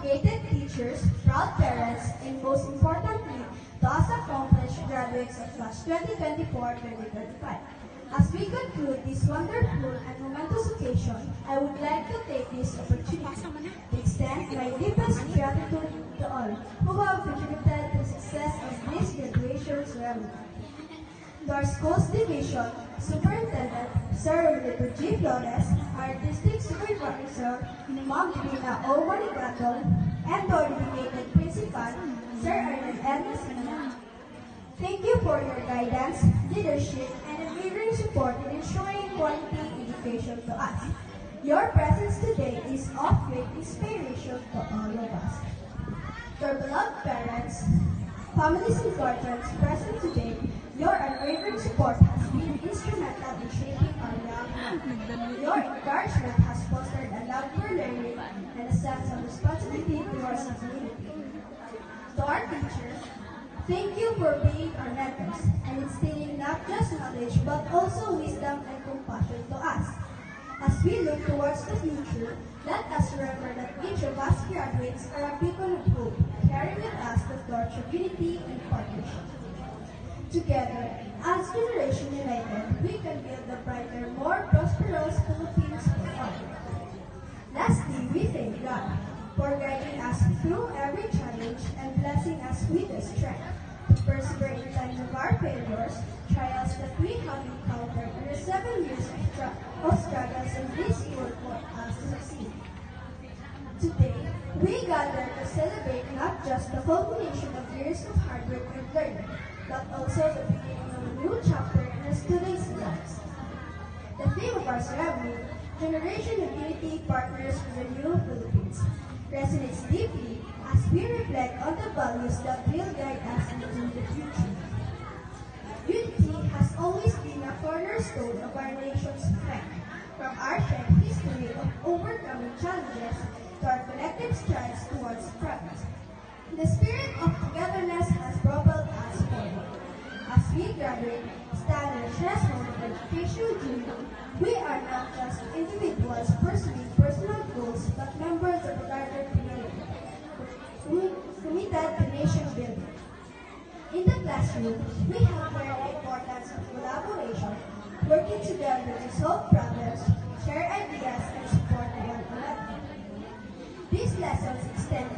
dedicated teachers, proud parents, and most importantly, to us accomplished graduates of class 2024-2025. As we conclude this wonderful and momentous occasion, I would like to take this opportunity to extend my deepest gratitude to all who have contributed to the success of this graduation ceremony. To our school's division, Superintendent Sir Rolito G. Flores, our District Supervisor, Ma'am Divina O. Manigato, and our dedicated Principal, Sir Arnel L. Messina. Thank you for your guidance, leadership, and unwavering support in ensuring quality education to us. Your presence today is of great inspiration to all of us. To our beloved parents, families, and guardians present today, your unwavering support has been instrumental in shaping our young minds. Your encouragement has fostered a love for learning and a sense of responsibility towards the community. To our teachers, thank you for being our mentors and instilling not just knowledge but also wisdom and compassion to us. As we look towards the future, let us remember that each of us graduates are a beacon of hope, carrying with us the torch of unity and partnership. Together, as Generation United, we can build a brighter, more prosperous Philippines for all. Lastly, we thank God for guiding us through every challenge and blessing us with the strength to persevere in times of our failures, trials that we have encountered in the 7 years of struggles in this world for us to succeed. Today, we gather to celebrate not just the culmination of years of hard work and learning, but also the beginning of a new chapter in our students' lives. The theme of our ceremony, Generation of Unity Partners for the New Philippines, resonates deeply as we reflect on the values that will guide us into the future. Unity has always been a cornerstone of our nation's strength, from our shared history of overcoming challenges to our collective strides towards progress. The spirit of togetherness has propelled us forward. As we graduate, stand on the threshold of educational journey, we are not just individuals pursuing personal goals, but members of a larger community, committed to nation building. In the classroom, we have learned the importance of collaboration, working together to solve problems, share ideas, and support one another. These lessons extend